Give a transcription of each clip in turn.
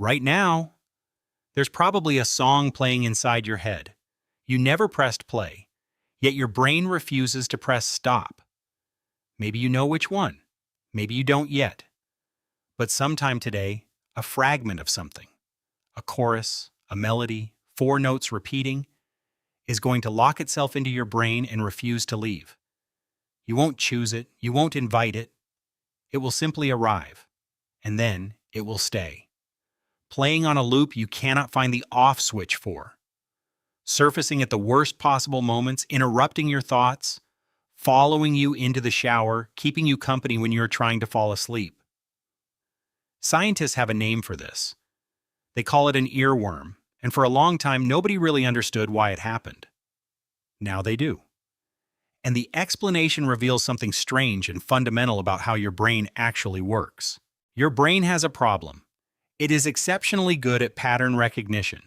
Right now, there's probably a song playing inside your head. You never pressed play, yet your brain refuses to press stop. Maybe you know which one. Maybe you don't yet. But sometime today, a fragment of something, a chorus, a melody, four notes repeating, is going to lock itself into your brain and refuse to leave. You won't choose it, you won't invite it. It will simply arrive, and then it will stay. Playing on a loop you cannot find the off switch for. Surfacing at the worst possible moments, interrupting your thoughts, following you into the shower, keeping you company when you're trying to fall asleep. Scientists have a name for this. They call it an earworm, and for a long time nobody really understood why it happened. Now they do. And the explanation reveals something strange and fundamental about how your brain actually works. Your brain has a problem. It is exceptionally good at pattern recognition,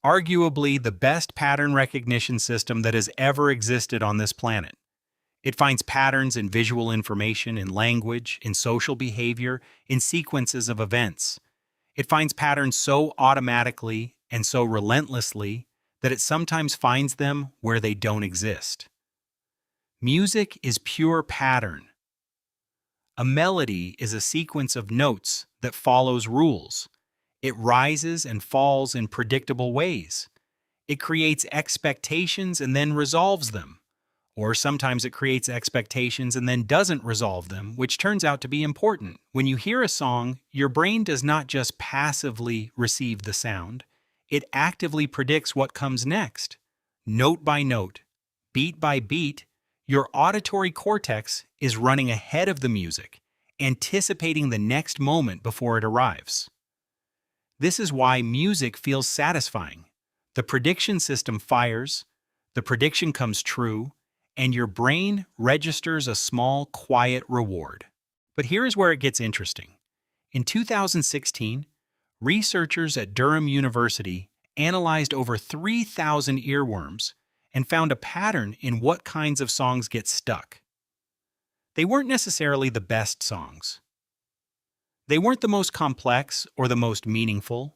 arguably the best pattern recognition system that has ever existed on this planet. It finds patterns in visual information, in language, in social behavior, in sequences of events. It finds patterns so automatically and so relentlessly that it sometimes finds them where they don't exist. Music is pure pattern. A melody is a sequence of notes that follows rules. It rises and falls in predictable ways. It creates expectations and then resolves them. Or sometimes it creates expectations and then doesn't resolve them, which turns out to be important. When you hear a song, your brain does not just passively receive the sound, it actively predicts what comes next. Note by note, beat by beat, your auditory cortex is running ahead of the music, anticipating the next moment before it arrives. This is why music feels satisfying. The prediction system fires, the prediction comes true, and your brain registers a small, quiet reward. But here is where it gets interesting. In 2016, researchers at Durham University analyzed over 3,000 earworms and found a pattern in what kinds of songs get stuck. They weren't necessarily the best songs. They weren't the most complex or the most meaningful.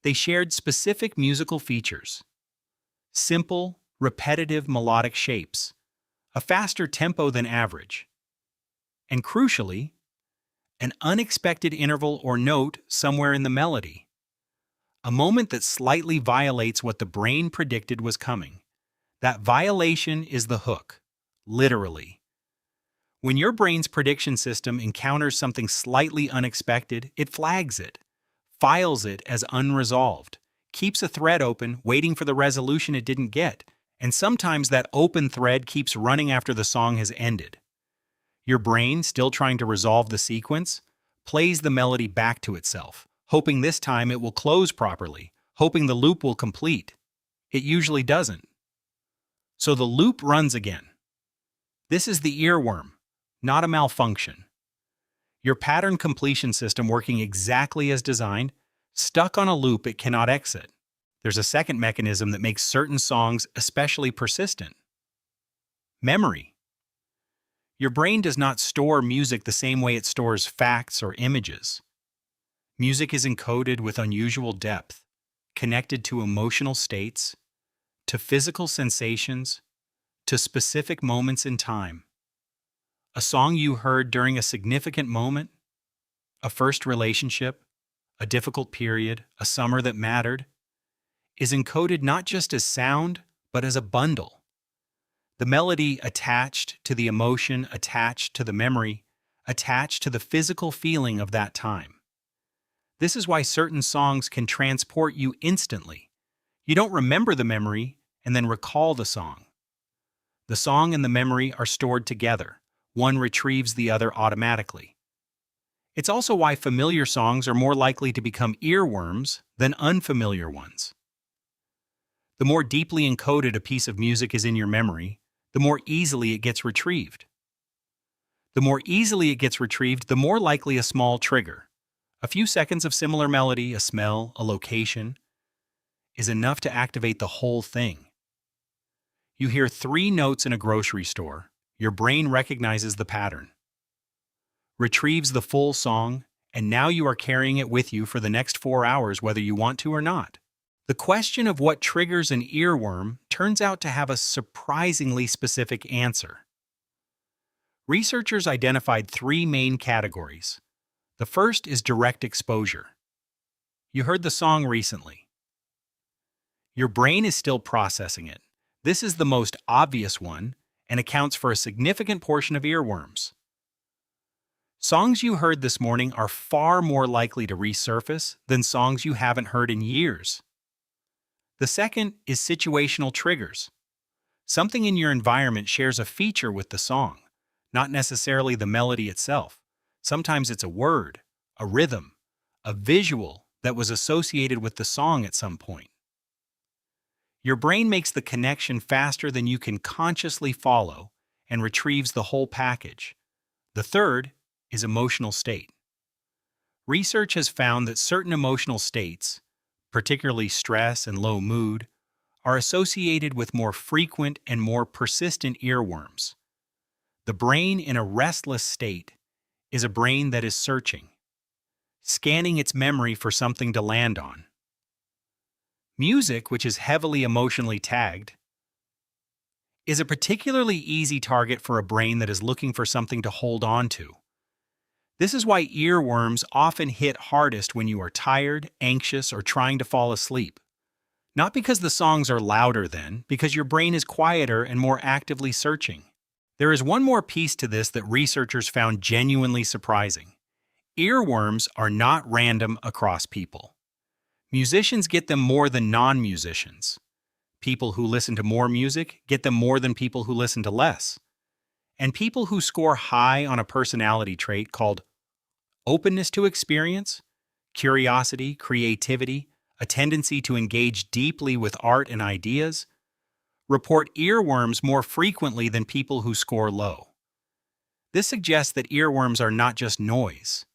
They shared specific musical features. Simple, repetitive melodic shapes, a faster tempo than average, and crucially, an unexpected interval or note somewhere in the melody. A moment that slightly violates what the brain predicted was coming. That violation is the hook, literally. When your brain's prediction system encounters something slightly unexpected, it flags it, files it as unresolved, keeps a thread open, waiting for the resolution it didn't get, and sometimes that open thread keeps running after the song has ended. Your brain, still trying to resolve the sequence, plays the melody back to itself, hoping this time it will close properly, hoping the loop will complete. It usually doesn't. So the loop runs again. This is the earworm, not a malfunction. Your pattern completion system working exactly as designed, stuck on a loop it cannot exit. There's a second mechanism that makes certain songs especially persistent. Memory. Your brain does not store music the same way it stores facts or images. Music is encoded with unusual depth, connected to emotional states, to physical sensations, to specific moments in time. A song you heard during a significant moment, a first relationship, a difficult period, a summer that mattered, is encoded not just as sound, but as a bundle. The melody attached to the emotion, attached to the memory, attached to the physical feeling of that time. This is why certain songs can transport you instantly. You don't remember the memory and then recall the song. The song and the memory are stored together. One retrieves the other automatically. It's also why familiar songs are more likely to become earworms than unfamiliar ones. The more deeply encoded a piece of music is in your memory, the more easily it gets retrieved. The more easily it gets retrieved, the more likely a small trigger, a few seconds of similar melody, a smell, a location, is enough to activate the whole thing. You hear 3 notes in a grocery store, your brain recognizes the pattern, retrieves the full song, and now you are carrying it with you for the next 4 hours whether you want to or not. The question of what triggers an earworm turns out to have a surprisingly specific answer. Researchers identified 3 main categories. The first is direct exposure. You heard the song recently. Your brain is still processing it. This is the most obvious one and accounts for a significant portion of earworms. Songs you heard this morning are far more likely to resurface than songs you haven't heard in years. The second is situational triggers. Something in your environment shares a feature with the song, not necessarily the melody itself. Sometimes it's a word, a rhythm, a visual that was associated with the song at some point. Your brain makes the connection faster than you can consciously follow and retrieves the whole package. The third is emotional state. Research has found that certain emotional states, particularly stress and low mood, are associated with more frequent and more persistent earworms. The brain in a restless state is a brain that is searching, scanning its memory for something to land on. Music, which is heavily emotionally tagged, is a particularly easy target for a brain that is looking for something to hold on to. This is why earworms often hit hardest when you are tired, anxious, or trying to fall asleep. Not because the songs are louder then, because your brain is quieter and more actively searching. There is one more piece to this that researchers found genuinely surprising. Earworms are not random across people. Musicians get them more than non-musicians. People who listen to more music get them more than people who listen to less. And people who score high on a personality trait called openness to experience, curiosity, creativity, a tendency to engage deeply with art and ideas, report earworms more frequently than people who score low. This suggests that earworms are not just noise.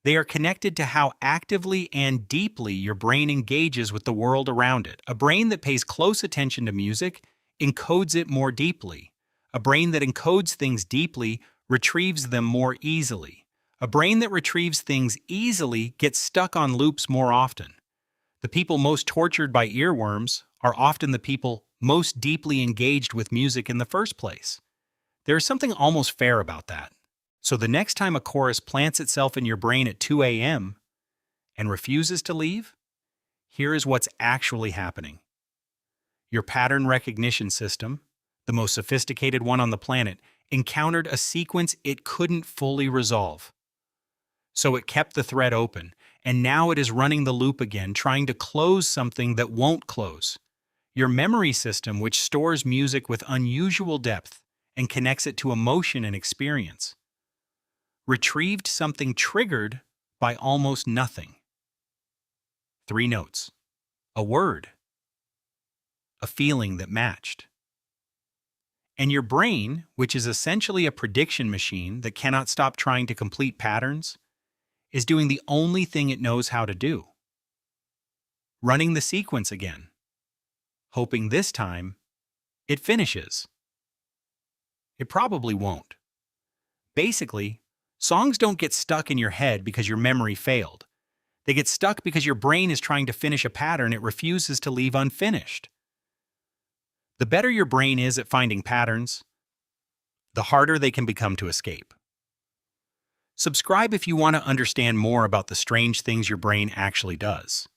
They are connected to how actively and deeply your brain engages with the world around it. A brain that pays close attention to music encodes it more deeply. A brain that encodes things deeply retrieves them more easily. A brain that retrieves things easily gets stuck on loops more often. The people most tortured by earworms are often the people most deeply engaged with music in the first place. There is something almost fair about that. So the next time a chorus plants itself in your brain at 2 a.m. and refuses to leave, here is what's actually happening. Your pattern recognition system, the most sophisticated one on the planet, encountered a sequence it couldn't fully resolve. So it kept the thread open, and now it is running the loop again, trying to close something that won't close. Your memory system, which stores music with unusual depth and connects it to emotion and experience, retrieved something triggered by almost nothing. 3 notes. A word. A feeling that matched. And your brain, which is essentially a prediction machine that cannot stop trying to complete patterns, is doing the only thing it knows how to do. Running the sequence again, hoping this time it finishes. It probably won't. Basically, songs don't get stuck in your head because your memory failed. They get stuck because your brain is trying to finish a pattern it refuses to leave unfinished. The better your brain is at finding patterns, the harder they can become to escape. Subscribe if you want to understand more about the strange things your brain actually does.